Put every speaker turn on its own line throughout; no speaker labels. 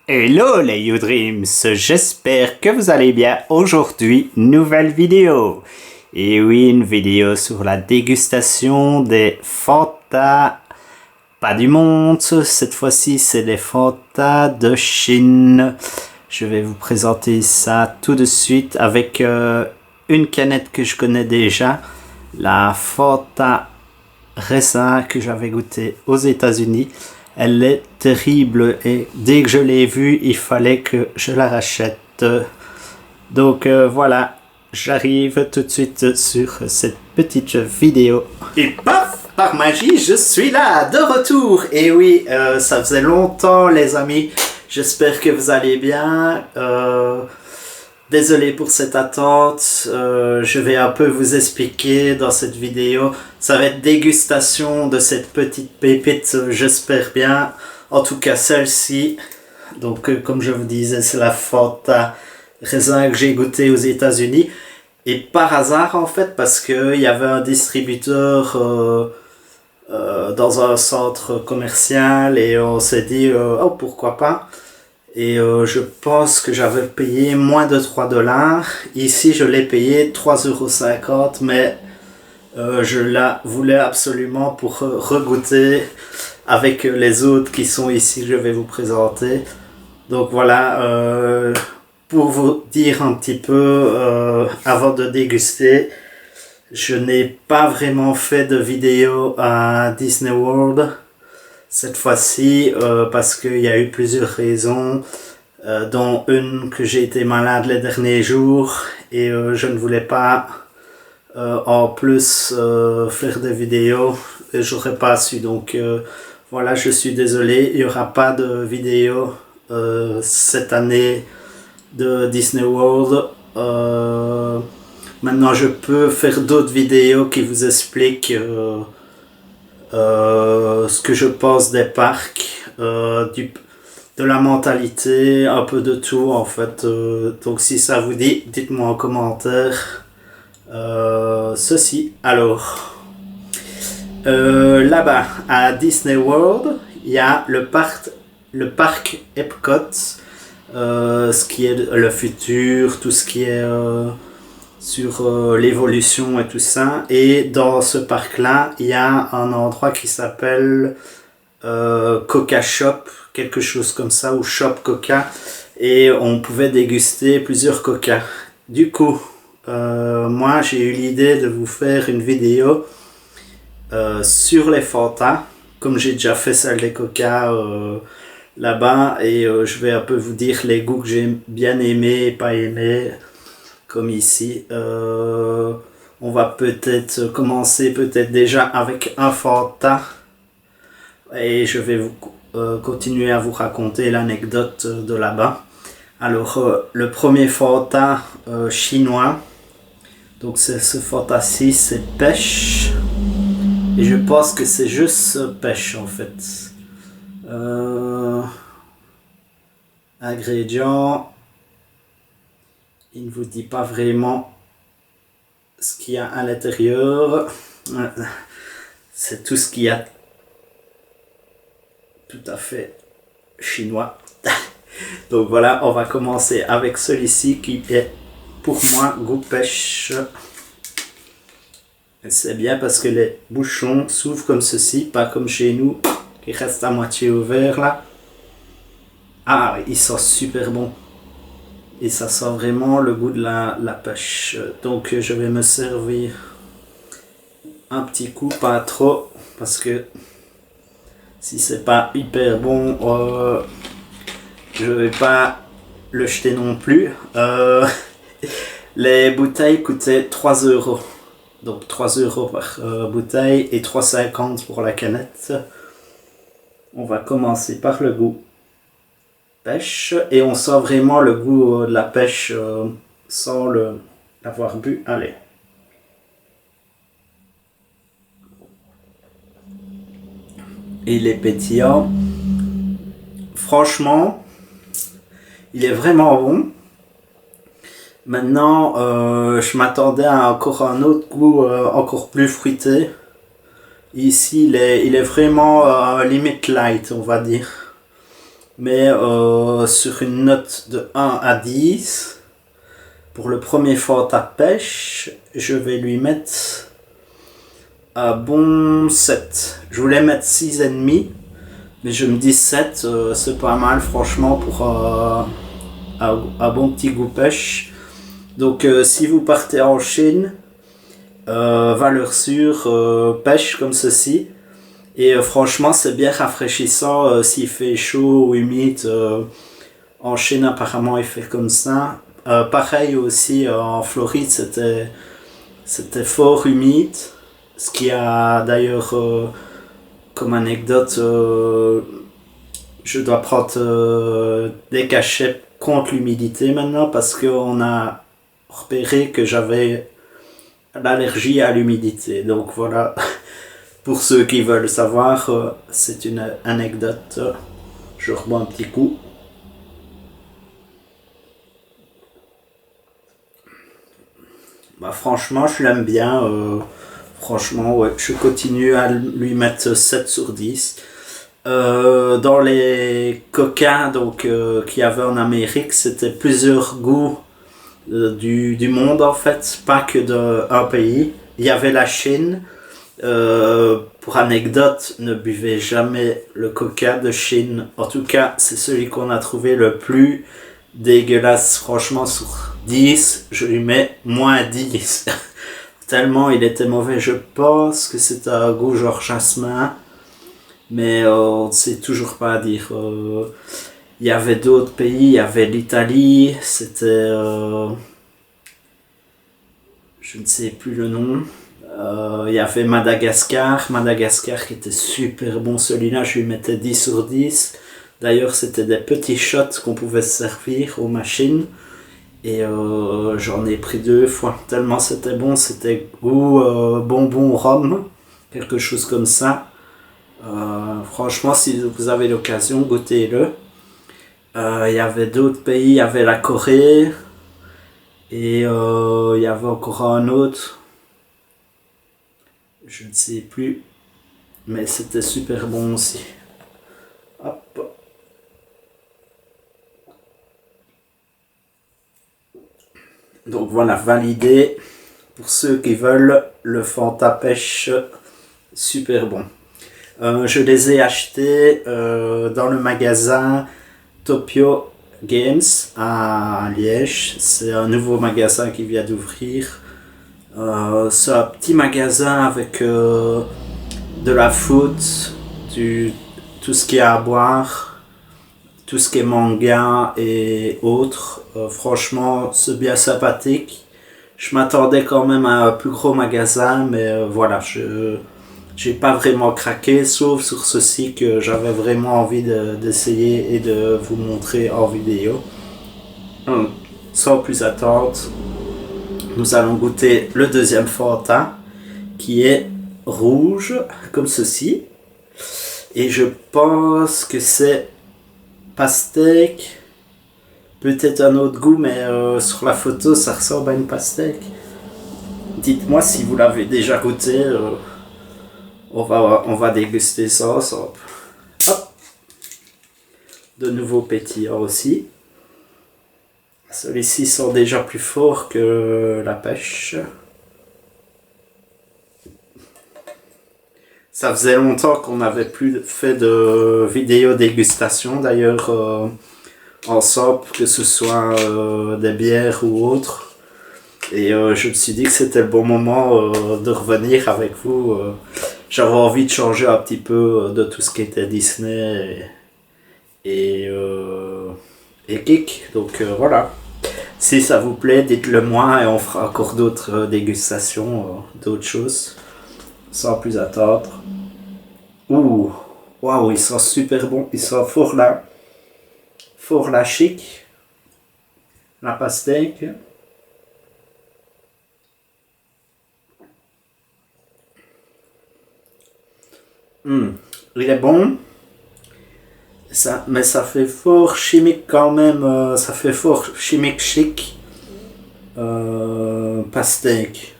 Hello les YouDreams, j'espère que vous allez bien. Aujourd'hui, nouvelle vidéo. Et oui, une vidéo sur la dégustation des Fanta, pas du monde, cette fois-ci c'est des Fanta de Chine. Je vais vous présenter ça tout de suite avec une canette que je connais déjà, la Fanta raisin que j'avais goûté aux États-Unis. Elle est terrible et dès que je l'ai vue, il fallait que je la rachète. Donc voilà, j'arrive tout de suite sur cette petite vidéo. Et paf, par magie, je suis là, de retour. Et oui, ça faisait longtemps les amis. J'espère que vous allez bien. Désolé pour cette attente, je vais un peu vous expliquer dans cette vidéo. Ça va être dégustation de cette petite pépite, j'espère bien. En tout cas celle-ci. Donc comme je vous disais, c'est la Fanta raisin que j'ai goûté aux États-Unis. Et par hasard en fait, parce qu'il y avait un distributeur dans un centre commercial et on s'est dit, oh pourquoi pas. Et je pense que j'avais payé moins de 3 dollars. Ici, je l'ai payé 3,50 €, mais je la voulais absolument pour regoûter avec les autres qui sont ici que je vais vous présenter. Donc voilà, pour vous dire un petit peu, avant de déguster, je n'ai pas vraiment fait de vidéo à Disney World cette fois-ci parce qu'il y a eu plusieurs raisons, dont une que j'ai été malade les derniers jours et je ne voulais pas en plus faire des vidéos et j'aurais pas su. Donc voilà, je suis désolé, il n'y aura pas de vidéo cette année de Disney World. Maintenant je peux faire d'autres vidéos qui vous expliquent ce que je pense des parcs, de la mentalité, un peu de tout en fait. Donc si ça vous dit, dites-moi en commentaire ceci. Alors, là-bas à Disney World, il y a le parc Epcot, ce qui est le futur, tout ce qui est sur l'évolution et tout ça. Et dans ce parc-là, il y a un endroit qui s'appelle Coca Shop, quelque chose comme ça, ou Shop Coca. Et on pouvait déguster plusieurs Coca. Du coup, moi j'ai eu l'idée de vous faire une vidéo sur les Fanta, comme j'ai déjà fait celle des Coca là-bas. Et je vais un peu vous dire les goûts que j'ai bien aimés et pas aimés. Comme ici, on va peut-être commencer déjà avec un Fanta et je vais vous continuer à vous raconter l'anecdote de là-bas. Alors le premier Fanta chinois, donc c'est ce Fanta-ci, c'est pêche et je pense que c'est juste pêche en fait. Ingrédients. Il ne vous dit pas vraiment ce qu'il y a à l'intérieur. C'est tout ce qu'il y a. Tout à fait chinois. Donc voilà, on va commencer avec celui-ci qui est pour moi goût pêche. C'est bien parce que les bouchons s'ouvrent comme ceci, pas comme chez nous qui reste à moitié ouvert là. Ah, il sent super bon. Et ça sent vraiment le goût de la pêche. Donc je vais me servir un petit coup, pas trop, parce que si c'est pas hyper bon, je vais pas le jeter non plus. Les bouteilles coûtaient 3 €. Donc 3 € par bouteille et 3,50 € pour la canette. On va commencer par le goût pêche et on sent vraiment le goût de la pêche sans l'avoir bu. Allez. Il est pétillant. Franchement, il est vraiment bon. Maintenant, je m'attendais à encore un autre goût encore plus fruité. Ici, il est vraiment limite light, on va dire. Mais sur une note de 1 à 10, pour le premier fort à pêche, je vais lui mettre un bon 7. Je voulais mettre 6,5, mais je me dis 7, c'est pas mal franchement pour un bon petit goût pêche. Donc si vous partez en Chine, valeur sûre, pêche comme ceci. Et franchement c'est bien rafraîchissant s'il fait chaud ou humide. En Chine apparemment il fait comme ça. Pareil aussi en Floride c'était fort humide. Ce qui a d'ailleurs comme anecdote, je dois prendre des cachets contre l'humidité maintenant parce qu'on a repéré que j'avais l'allergie à l'humidité. Donc voilà, pour ceux qui veulent savoir, c'est une anecdote. Je rebois un petit coup. Bah, franchement, je l'aime bien. Franchement, ouais, je continue à lui mettre 7 sur 10. Dans les coca donc, qu'il y avait en Amérique, c'était plusieurs goûts du monde en fait, pas que d'un pays. Il y avait la Chine. Pour anecdote, ne buvez jamais le coca de Chine. En tout cas, c'est celui qu'on a trouvé le plus dégueulasse. Franchement, sur 10, je lui mets moins 10. Tellement il était mauvais. Je pense que c'était un goût genre jasmin. Mais on ne sait toujours pas dire. Il y avait d'autres pays, il y avait l'Italie, c'était. Je ne sais plus le nom. Il y avait Madagascar qui était super bon. Celui-là, je lui mettais 10 sur 10. D'ailleurs, c'était des petits shots qu'on pouvait se servir aux machines. Et j'en ai pris 2 fois. Tellement c'était bon, c'était goût bonbon rhum, quelque chose comme ça. Franchement, si vous avez l'occasion, goûtez-le. Il y avait d'autres pays, il y avait la Corée. Et il y avait encore un autre. Je ne sais plus. Mais c'était super bon aussi. Hop. Donc voilà, validé. Pour ceux qui veulent, le Fanta pêche, super bon. Je les ai achetés dans le magasin Tokyo Games à Liège. C'est un nouveau magasin qui vient d'ouvrir. C'est un petit magasin avec de la food, tout ce qui est à boire, tout ce qui est manga et autres. Franchement, c'est bien sympathique. Je m'attendais quand même à un plus gros magasin, mais voilà, j'ai pas vraiment craqué, sauf sur ceci que j'avais vraiment envie d'essayer et de vous montrer en vidéo. Sans plus attendre, nous allons goûter le deuxième Fanta, qui est rouge, comme ceci. Et je pense que c'est pastèque. Peut-être un autre goût, mais sur la photo, ça ressemble à une pastèque. Dites-moi si vous l'avez déjà goûté. On va déguster ça ensemble. Hop. De nouveau pétillant aussi. Ceux-ci sont déjà plus forts que la pêche. Ça faisait longtemps qu'on n'avait plus fait de vidéo dégustation d'ailleurs ensemble, que ce soit des bières ou autres. Et je me suis dit que c'était le bon moment de revenir avec vous. J'avais envie de changer un petit peu de tout ce qui était Disney et geek. Donc voilà. Si ça vous plaît, dites-le moi et on fera encore d'autres dégustations, d'autres choses. Sans plus attendre. Ouh, waouh, ils sont super bons. Ils sont fort là chic. La pastèque. Il est bon. Mais ça fait fort chimique quand même. Ça fait fort chimique chic. Pastèque.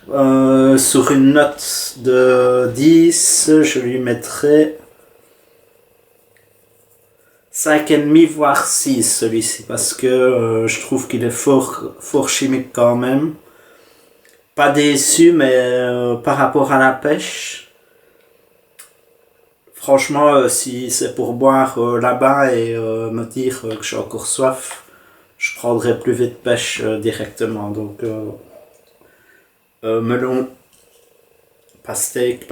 Sur une note de 10, je lui mettrai 5,5 voire 6 celui-ci parce que je trouve qu'il est fort chimique quand même. Pas déçu, mais par rapport à la pêche, franchement, si c'est pour boire là-bas et me dire que j'ai encore soif, je prendrais plus vite pêche directement. Donc, melon, pastèque,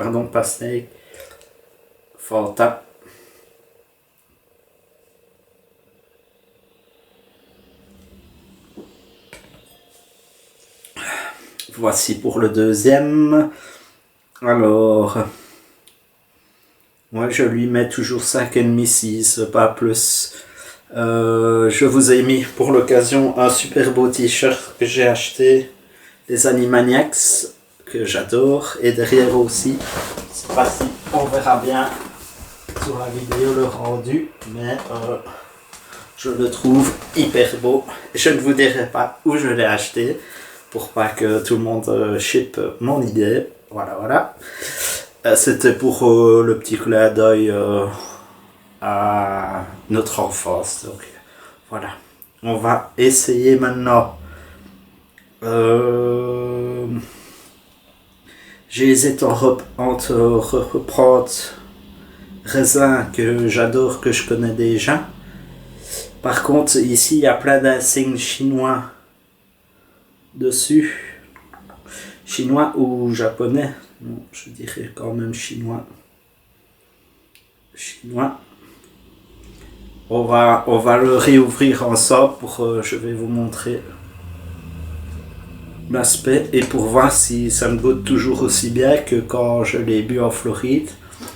Fanta. Voici pour le deuxième. Alors, moi je lui mets toujours 5,5, 6, pas plus. Je vous ai mis pour l'occasion un super beau t-shirt que j'ai acheté des Animaniacs que j'adore, et derrière aussi, je sais pas si on verra bien sur la vidéo le rendu, mais je le trouve hyper beau. Je ne vous dirai pas où je l'ai acheté pour pas que tout le monde ship mon idée. Voilà. C'était pour le petit clin d'œil à notre enfance. Donc voilà. On va essayer maintenant. J'hésite entre reprendre raisin que j'adore, que je connais déjà. Par contre, ici, il y a plein d'insignes chinois dessus. Chinois ou japonais. Non, je dirais quand même chinois. On va le réouvrir ensemble pour je vais vous montrer l'aspect et pour voir si ça me goûte toujours aussi bien que quand je l'ai bu en Floride.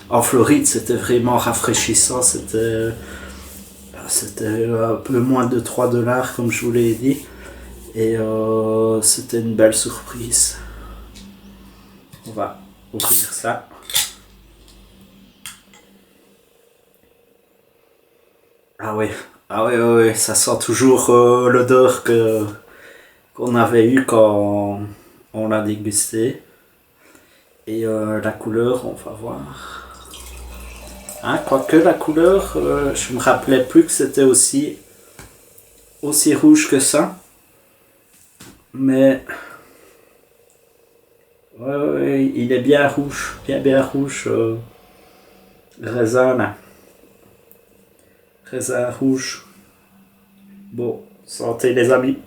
En Floride, c'était vraiment rafraîchissant, c'était un peu moins de 3 dollars comme je vous l'ai dit, et c'était une belle surprise. On va ouvrir ça. Ah oui, ça sent toujours l'odeur qu'on avait eu quand on l'a dégusté. Et la couleur, on va voir. Quoique la couleur, je me rappelais plus que c'était aussi rouge que ça. Mais ouais, il est bien rouge, bien rouge. Raisin là. Raisin rouge. Bon, santé les amis.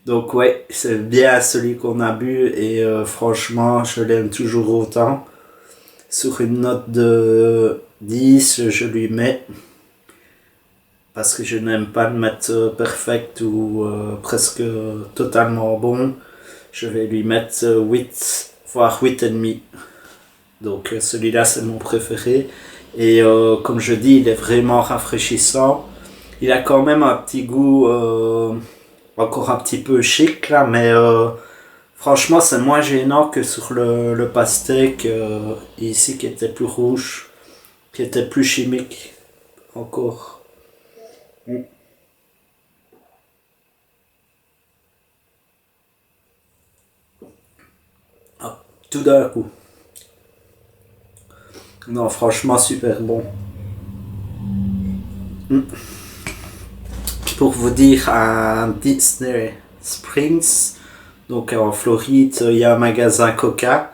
Donc ouais, c'est bien celui qu'on a bu et franchement, je l'aime toujours autant. Sur une note de 10, je lui mets, parce que je n'aime pas le mettre perfect ou presque totalement bon, je vais lui mettre 8, voire 8,5. Donc celui-là c'est mon préféré. Et comme je dis, il est vraiment rafraîchissant. Il a quand même un petit goût encore un petit peu chic là, mais franchement c'est moins gênant que sur le pastèque ici qui était plus rouge, qui était plus chimique encore. Ah, tout d'un coup. Non, franchement super bon. Pour vous dire, à Disney Springs, donc en Floride, il y a un magasin Coca.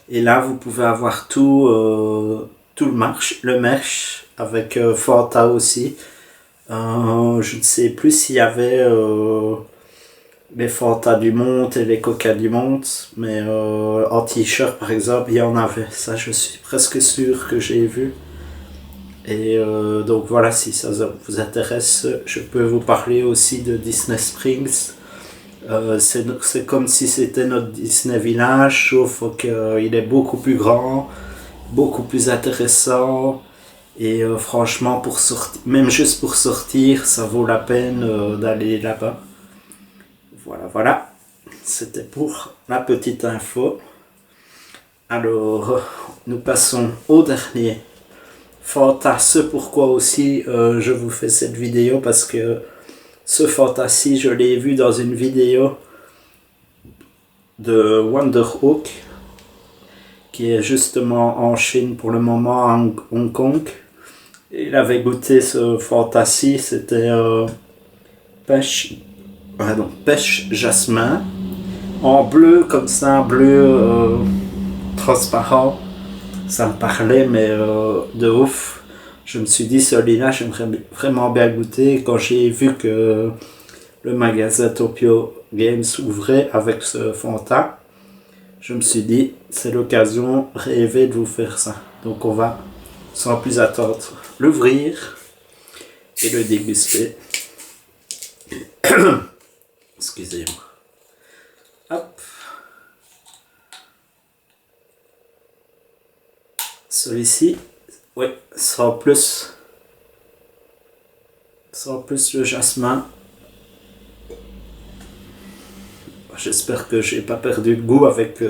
Et là, vous pouvez avoir tout le merch avec Fanta aussi. Je ne sais plus s'il y avait les Fanta du Monde et les Coca du Monde, mais en t-shirt par exemple, il y en avait. Ça, je suis presque sûr que j'ai vu. Et donc voilà, si ça vous intéresse, je peux vous parler aussi de Disney Springs. C'est comme si c'était notre Disney Village, sauf qu'il est beaucoup plus grand, beaucoup plus intéressant. Et franchement, même juste pour sortir, ça vaut la peine d'aller là-bas. Voilà. C'était pour la petite info. Alors, nous passons au dernier. Fanta, ce pourquoi aussi je vous fais cette vidéo, parce que ce Fanta-ci, je l'ai vu dans une vidéo de Wonderhawk, qui est justement en Chine pour le moment, à Hong Kong. Il avait goûté ce Fantasy, c'était pêche jasmin, en bleu comme ça, bleu transparent. Ça me parlait, mais de ouf. Je me suis dit, celui-là, j'aimerais vraiment bien goûter. Quand j'ai vu que le magasin Tokyo Games ouvrait avec ce Fanta, je me suis dit, c'est l'occasion rêvée de vous faire ça. Donc on va, sans plus attendre, l'ouvrir et le déguster. Excusez-moi. Hop. Celui-ci, oui, sans plus le jasmin. J'espère que j'ai pas perdu le goût avec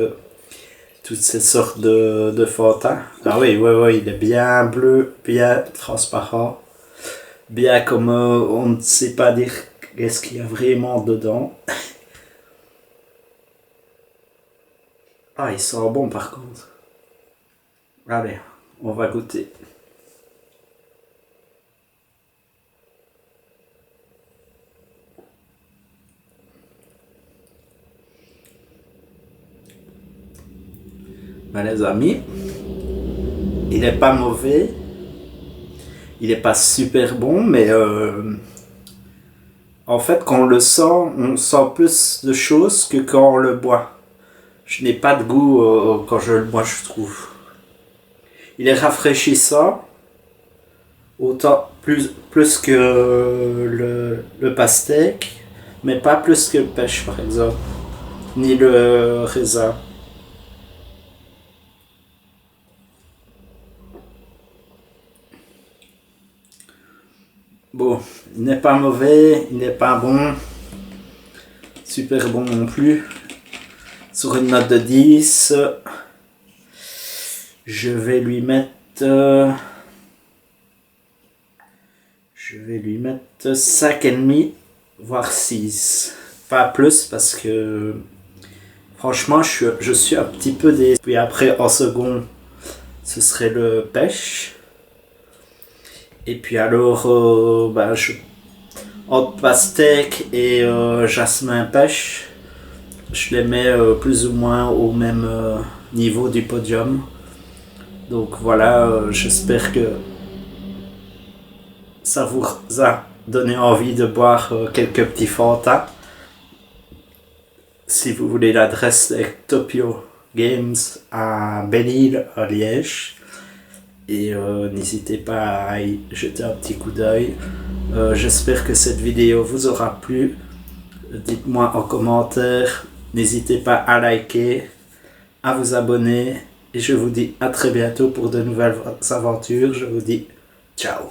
toutes ces sortes de Fanta. Ah oui, il est bien bleu, bien transparent, bien comme on ne sait pas dire qu'est-ce qu'il y a vraiment dedans. Ah, il sent bon par contre. Allez, on va goûter. Ben les amis, il n'est pas mauvais, il n'est pas super bon, mais en fait quand on le sent, on sent plus de choses que quand on le boit. Je n'ai pas de goût quand je le bois, je trouve. Il est rafraîchissant, autant plus que le pastèque, mais pas plus que le pêche par exemple, ni le raisin. Bon, il n'est pas mauvais, il n'est pas bon, super bon non plus. Sur une note de 10, je vais lui mettre 5,5, voire 6. Pas plus parce que franchement je suis un petit peu déçu. Puis après en second, ce serait le pêche. Et puis alors, entre pastèque et jasmin pêche, je les mets plus ou moins au même niveau du podium. Donc voilà, j'espère que ça vous a donné envie de boire quelques petits Fanta. Si vous voulez l'adresse de Tokyo Games à Belle-Île, à Liège. Et n'hésitez pas à y jeter un petit coup d'œil. J'espère que cette vidéo vous aura plu. Dites-moi en commentaire. N'hésitez pas à liker, à vous abonner. Et je vous dis à très bientôt pour de nouvelles aventures. Je vous dis ciao.